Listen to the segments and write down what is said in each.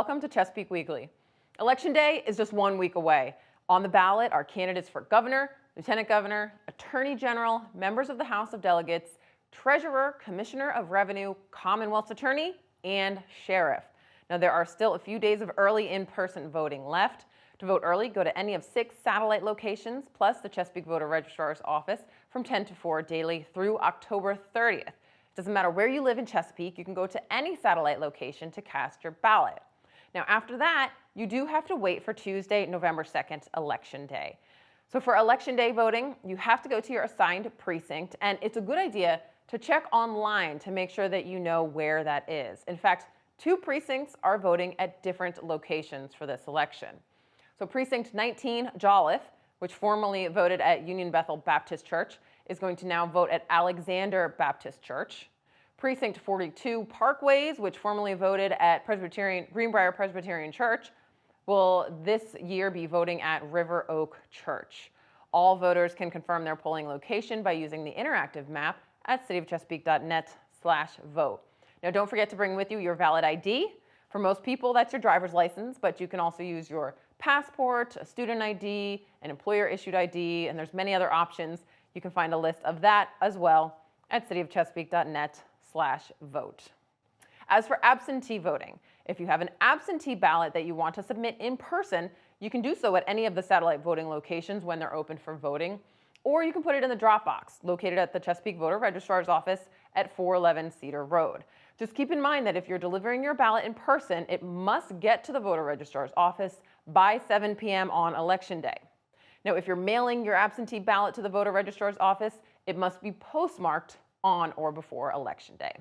welcome to Chesapeake Weekly. Election Day is just 1 week away. On the ballot are candidates for governor, lieutenant governor, attorney general, members of the House of Delegates, treasurer, commissioner of revenue, Commonwealth's attorney, and sheriff. Now, there are still a few days of early in-person voting left. To vote early, go to any of 6 satellite locations, plus the Chesapeake Voter Registrar's office from 10 to 4 daily through October 30th. It doesn't matter where you live in Chesapeake, you can go to any satellite location to cast your ballot. Now, after that, you do have to wait for Tuesday, November 2nd, Election Day. So for Election Day voting, you have to go to your assigned precinct, and it's a good idea to check online to make sure that you know where that is. In fact, 2 precincts are voting at different locations for this election. So Precinct 19, Jolliffe, which formerly voted at Union Bethel Baptist Church, is going to now vote at Alexander Baptist Church. Precinct 42, Parkways, which formerly voted at Greenbrier Presbyterian Church, will this year be voting at River Oak Church. All voters can confirm their polling location by using the interactive map at cityofchesapeake.net/vote. Now, don't forget to bring with you your valid ID. For most people, that's your driver's license, but you can also use your passport, a student ID, an employer-issued ID, and there's many other options. You can find a list of that as well at cityofchesapeake.net/vote. As for absentee voting, if you have an absentee ballot that you want to submit in person, you can do so at any of the satellite voting locations when they're open for voting, or you can put it in the drop box located at the Chesapeake Voter Registrar's office at 411 Cedar Road. Just keep in mind that if you're delivering your ballot in person, it must get to the voter registrar's office by 7 p.m. on Election Day. Now, if you're mailing your absentee ballot to the voter registrar's office, it must be postmarked on or before Election Day.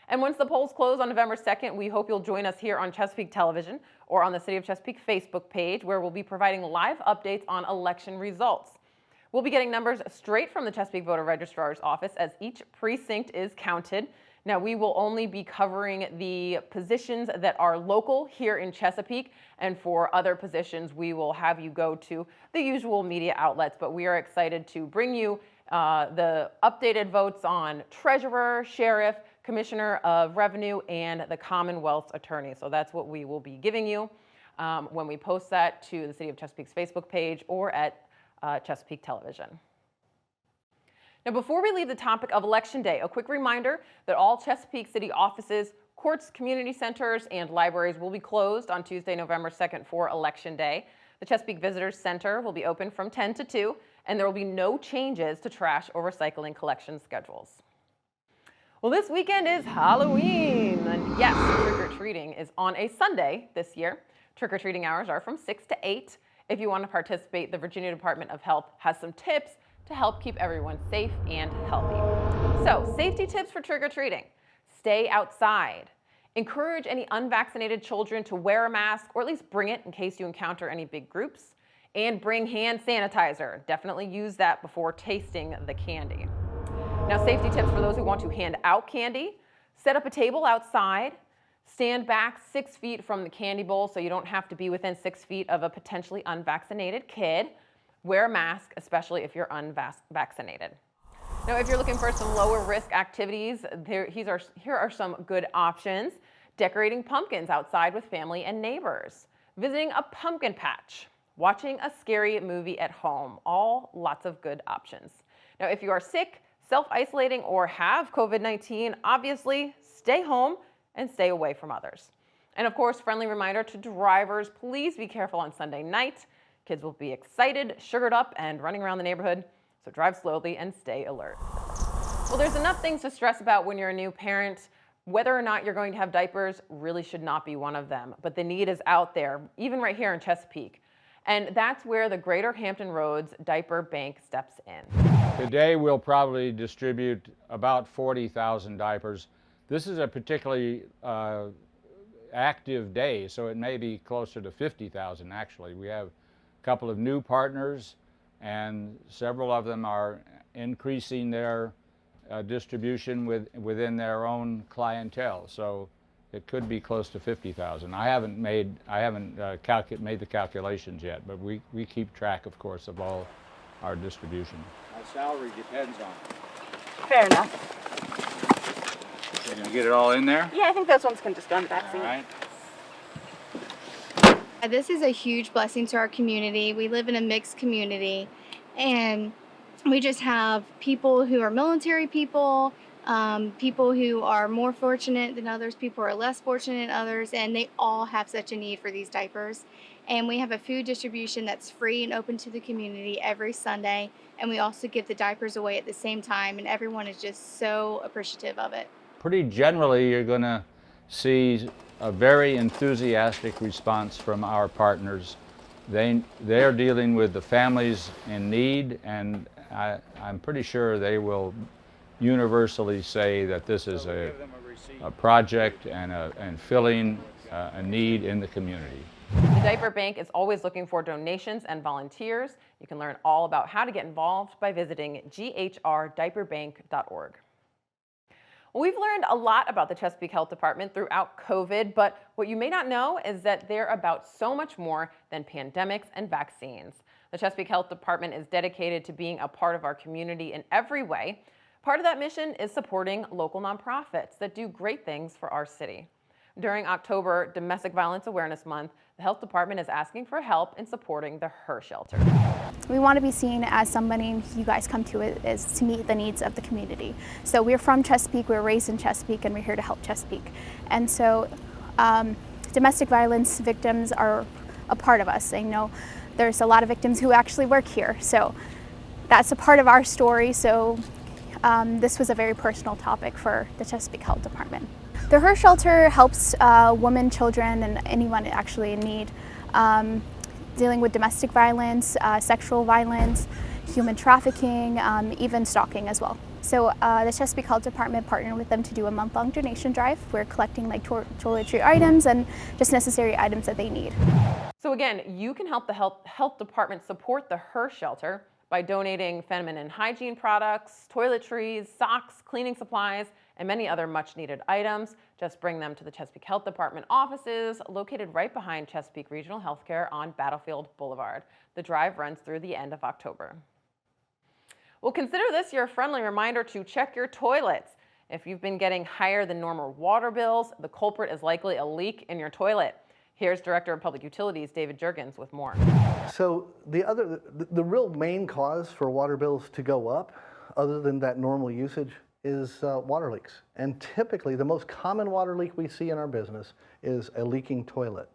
And once the polls close on November 2nd, we hope you'll join us here on Chesapeake Television or on the City of Chesapeake Facebook page, where we'll be providing live updates on election results. We'll be getting numbers straight from the Chesapeake Voter Registrar's office as each precinct is counted. Now, we will only be covering the positions that are local here in Chesapeake, and for other positions, we will have you go to the usual media outlets, but we are excited to bring you the updated votes on treasurer, sheriff, commissioner of revenue, and the Commonwealth's attorney. So that's what we will be giving you when we post that to the City of Chesapeake's Facebook page or at Chesapeake Television. Now, before we leave the topic of Election Day, a quick reminder that all Chesapeake City offices, courts, community centers, and libraries will be closed on Tuesday, November 2nd for Election Day. The Chesapeake Visitors Center will be open from 10 to 2, and there will be no changes to trash or recycling collection schedules. Well, this weekend is Halloween, and yes, trick-or-treating is on a Sunday this year. Trick-or-treating hours are from 6 to 8. If you want to participate, the Virginia Department of Health has some tips to help keep everyone safe and healthy. So, safety tips for trick-or-treating. Stay outside. Encourage any unvaccinated children to wear a mask, or at least bring it in case you encounter any big groups. And bring hand sanitizer. Definitely use that before tasting the candy. Now, safety tips for those who want to hand out candy. Set up a table outside. Stand back 6 feet from the candy bowl so you don't have to be within 6 feet of a potentially unvaccinated kid. Wear a mask, especially if you're unvaccinated. Now, if you're looking for some lower risk activities, here are some good options. Decorating pumpkins outside with family and neighbors. Visiting a pumpkin patch. Watching a scary movie at home. All lots of good options. Now, if you are sick, self-isolating, or have COVID-19, obviously stay home and stay away from others. And of course, friendly reminder to drivers, please be careful on Sunday night. Kids will be excited, sugared up, and running around the neighborhood, so drive slowly and stay alert. Well, there's enough things to stress about when you're a new parent. Whether or not you're going to have diapers really should not be one of them, but the need is out there, even right here in Chesapeake. And that's where the Greater Hampton Roads Diaper Bank steps in. Today we'll probably distribute about 40,000 diapers. This is a particularly active day, so it may be closer to 50,000 actually. We have a couple of new partners, and several of them are increasing their distribution within their own clientele. So it could be close to 50,000. I haven't made the calculations yet, but we keep track, of course, of all our distribution. My salary depends on it. Fair enough. You're gonna get it all in there? Yeah, I think those ones can just go in the back seat. All right. This is a huge blessing to our community. We live in a mixed community, and we just have people who are military people, people who are more fortunate than others, people who are less fortunate than others, and they all have such a need for these diapers. And we have a food distribution that's free and open to the community every Sunday, and we also give the diapers away at the same time, and everyone is just so appreciative of it. Pretty generally, you're going to see a very enthusiastic response from our partners. They're dealing with the families in need, and I'm pretty sure they will universally say that this is a project and filling a need in the community. The Diaper Bank is always looking for donations and volunteers. You can learn all about how to get involved by visiting ghrdiaperbank.org. Well, we've learned a lot about the Chesapeake Health Department throughout COVID, but what you may not know is that they're about so much more than pandemics and vaccines. The Chesapeake Health Department is dedicated to being a part of our community in every way. Part of that mission is supporting local nonprofits that do great things for our city. During October Domestic Violence Awareness Month, the Health Department is asking for help in supporting the HER shelter. We want to be seen as somebody you guys come to is to meet the needs of the community. So we're from Chesapeake, we were raised in Chesapeake, and we're here to help Chesapeake. And so domestic violence victims are a part of us. I know there's a lot of victims who actually work here, so that's a part of our story. So this was a very personal topic for the Chesapeake Health Department. The HER shelter helps women, children, and anyone actually in need dealing with domestic violence, sexual violence, human trafficking, even stalking as well. So the Chesapeake Health Department partnered with them to do a month-long donation drive. We're collecting like toiletry items and just necessary items that they need. So again, you can help the health department support the HER shelter by donating feminine hygiene products, toiletries, socks, cleaning supplies, and many other much needed items. Just bring them to the Chesapeake Health Department offices located right behind Chesapeake Regional Healthcare on Battlefield Boulevard. The drive runs through the end of October. Well, consider this your friendly reminder to check your toilets. If you've been getting higher than normal water bills, the culprit is likely a leak in your toilet. Here's Director of Public Utilities, David Juergens, with more. So the real main cause for water bills to go up, other than that normal usage, is water leaks. And typically, the most common water leak we see in our business is a leaking toilet.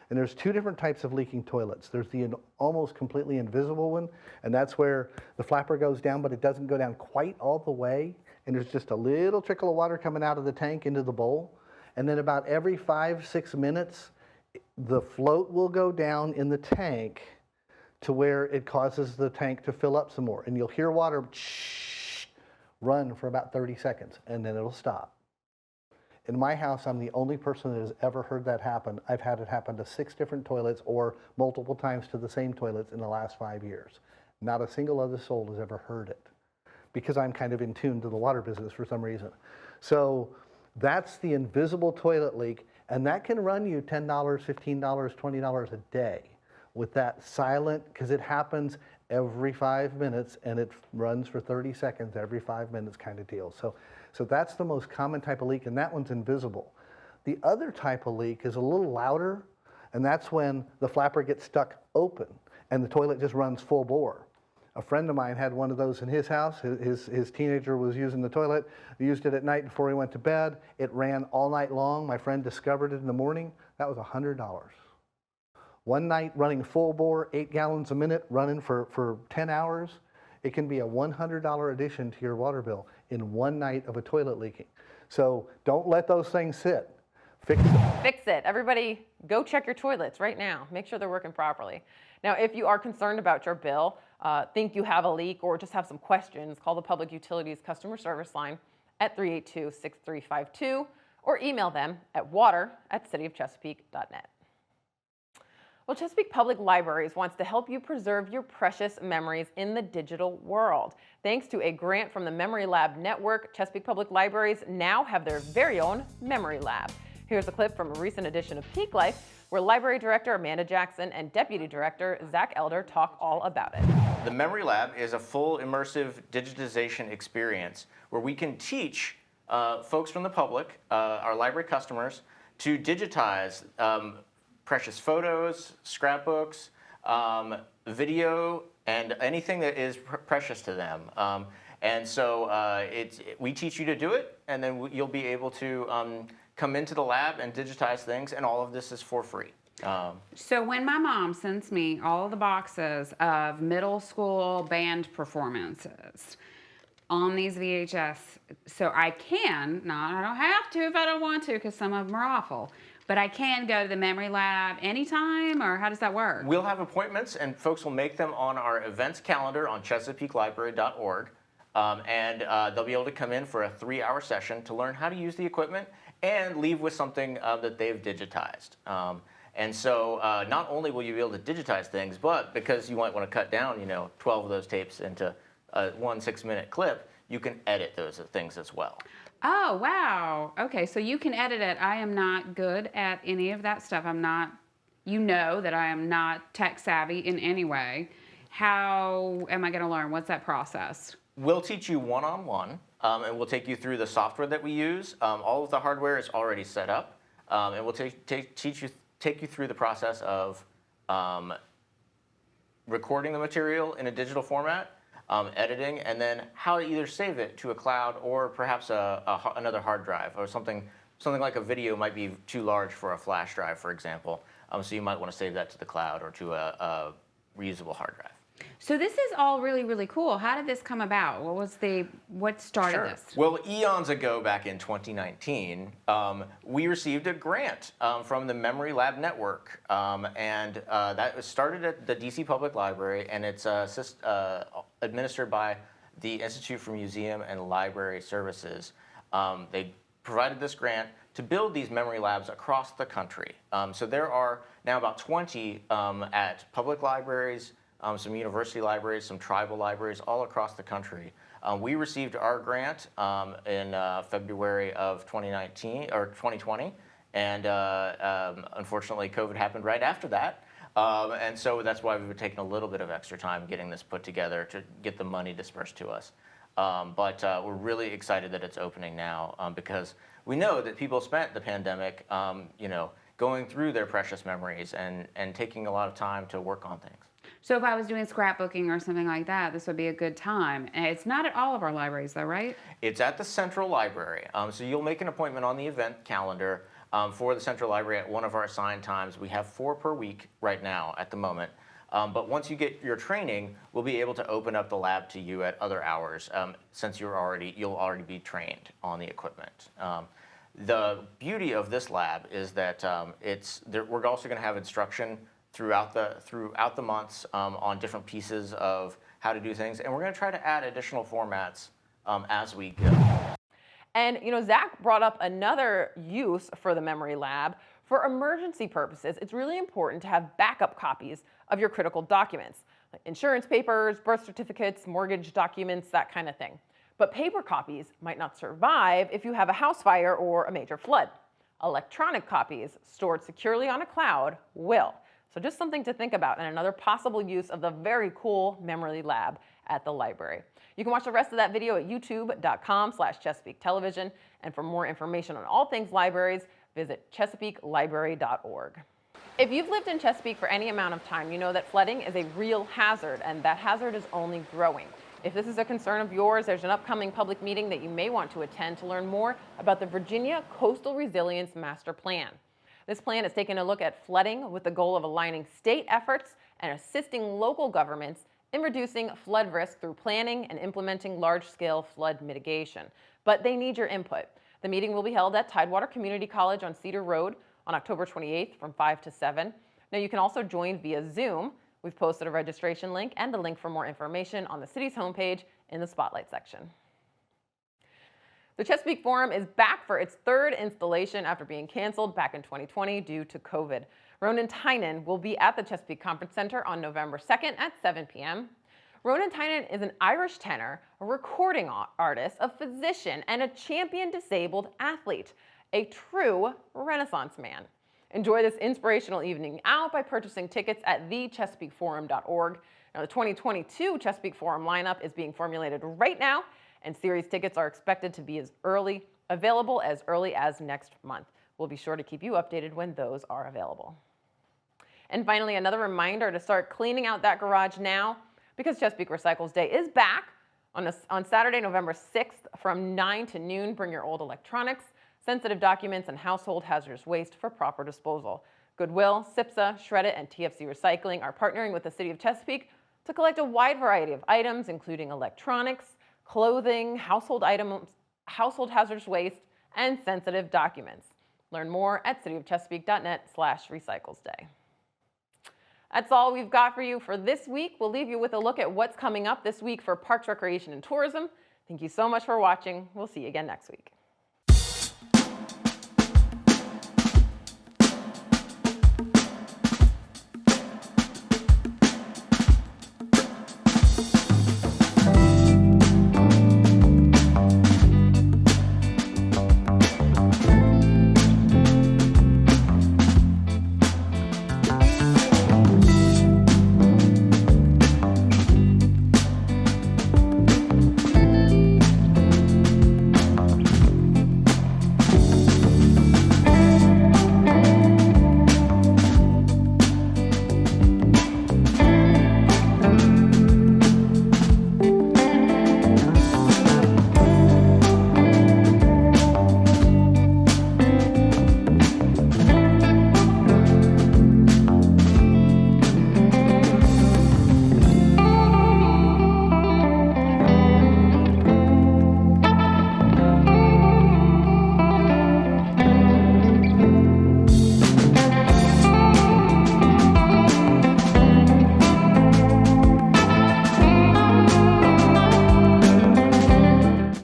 And there's two different types of leaking toilets. There's the almost completely invisible one, and that's where the flapper goes down, but it doesn't go down quite all the way, and there's just a little trickle of water coming out of the tank into the bowl. And then about every 5-6 minutes, the float will go down in the tank to where it causes the tank to fill up some more. And you'll hear water run for about 30 seconds, and then it'll stop. In my house, I'm the only person that has ever heard that happen. I've had it happen to 6 different toilets or multiple times to the same toilets in the last 5 years. Not a single other soul has ever heard it because I'm kind of in tune to the water business for some reason. So that's the invisible toilet leak, and that can run you $10, $15, $20 a day with that silent, because it happens every 5 minutes and it runs for 30 seconds every 5 minutes kind of deal. So that's the most common type of leak, and that one's invisible. The other type of leak is a little louder, and that's when the flapper gets stuck open and the toilet just runs full bore. A friend of mine had one of those in his house. His teenager was using the toilet, used it at night before he went to bed. It ran all night long. My friend discovered it in the morning. That was $100. One night running full bore, 8 gallons a minute, running for 10 hours, it can be a $100 addition to your water bill in one night of a toilet leaking. So don't let those things sit. Fix it. Fix it. Everybody, go check your toilets right now. Make sure they're working properly. Now, if you are concerned about your bill, think you have a leak, or just have some questions, call the Public Utilities Customer Service line at 382-6352 or email them at water@cityofchesapeake.net. Well, Chesapeake Public Libraries wants to help you preserve your precious memories in the digital world. Thanks to a grant from the Memory Lab Network, Chesapeake Public Libraries now have their very own Memory Lab. Here's a clip from a recent edition of Peak Life, where Library Director Amanda Jackson and Deputy Director Zach Elder talk all about it. The Memory Lab is a full immersive digitization experience where we can teach folks from the public, our library customers, to digitize precious photos, scrapbooks, video, and anything that is precious to them. And so we teach you to do it, and then you'll be able to come into the lab and digitize things, and all of this is for free. So when my mom sends me all of the boxes of middle school band performances on these VHS, so I can, I don't have to if I don't want to, because some of them are awful, but I can go to the memory lab anytime, or how does that work? We'll have appointments, and folks will make them on our events calendar on ChesapeakeLibrary.org, and they'll be able to come in for a 3-hour session to learn how to use the equipment and leave with something that they've digitized. And so not only will you be able to digitize things, but because you might want to cut down, 12 of those tapes into one 6-minute clip, you can edit those things as well. Oh, wow. Okay, so you can edit it. I am not good at any of that stuff. I'm not, that I am not tech savvy in any way. How am I going to learn? What's that process? We'll teach you one-on-one, and we'll take you through the software that we use. All of the hardware is already set up, and we'll take you through the process of recording the material in a digital format, editing, and then how to either save it to a cloud or perhaps another hard drive, or something like a video might be too large for a flash drive, for example. So you might want to save that to the cloud or to a reusable hard drive. So this is all really, really cool. How did this come about? What started this? Well, eons ago, back in 2019, we received a grant from the Memory Lab Network, and that was started at the DC Public Library, and it's administered by the Institute for Museum and Library Services. They provided this grant to build these memory labs across the country. So there are now about 20 at public libraries, some university libraries, some tribal libraries all across the country. We received our grant in February of 2020, and unfortunately COVID happened right after that. And so that's why we've been taking a little bit of extra time getting this put together to get the money dispersed to us. But we're really excited that it's opening now because we know that people spent the pandemic going through their precious memories and taking a lot of time to work on things. So if I was doing scrapbooking or something like that, this would be a good time. And it's not at all of our libraries though, right? It's at the Central Library. So you'll make an appointment on the event calendar for the Central Library at one of our assigned times. We have 4 per week right now at the moment. But once you get your training, we'll be able to open up the lab to you at other hours since you'll already be trained on the equipment. The beauty of this lab is that we're also going to have instruction throughout the months on different pieces of how to do things, and we're going to try to add additional formats as we go. And Zach brought up another use for the memory lab. For emergency purposes, it's really important to have backup copies of your critical documents, like insurance papers, birth certificates, mortgage documents, that kind of thing. But paper copies might not survive if you have a house fire or a major flood. Electronic copies stored securely on a cloud will. So just something to think about, and another possible use of the very cool memory lab at the library. You can watch the rest of that video at youtube.com/Chesapeake Television. And for more information on all things libraries, visit ChesapeakeLibrary.org. If you've lived in Chesapeake for any amount of time, you know that flooding is a real hazard, and that hazard is only growing. If this is a concern of yours, there's an upcoming public meeting that you may want to attend to learn more about the Virginia Coastal Resilience Master Plan. This plan is taking a look at flooding with the goal of aligning state efforts and assisting local governments in reducing flood risk through planning and implementing large-scale flood mitigation. But they need your input. The meeting will be held at Tidewater Community College on Cedar Road on October 28th from 5 to 7. Now you can also join via Zoom. We've posted a registration link and a link for more information on the city's homepage in the Spotlight section. The Chesapeake Forum is back for its 3rd installation after being canceled back in 2020 due to COVID. Ronan Tynan will be at the Chesapeake Conference Center on November 2nd at 7 p.m. Ronan Tynan is an Irish tenor, a recording artist, a physician, and a champion disabled athlete, a true Renaissance man. Enjoy this inspirational evening out by purchasing tickets at thechesapeakeforum.org. Now, the 2022 Chesapeake Forum lineup is being formulated right now, and series tickets are expected to be available as early as next month. We'll be sure to keep you updated when those are available. And finally, another reminder to start cleaning out that garage now, because Chesapeake Recycles Day is back on Saturday, November 6th from 9 to noon. Bring your old electronics, sensitive documents, and household hazardous waste for proper disposal. Goodwill, SIPSA, Shred It, and TFC Recycling are partnering with the City of Chesapeake to collect a wide variety of items, including electronics, clothing, household items, household hazardous waste, and sensitive documents. Learn more at cityofchesapeake.net/recyclesday. That's all we've got for you for this week. We'll leave you with a look at what's coming up this week for Parks, Recreation, and Tourism. Thank you so much for watching. We'll see you again next week.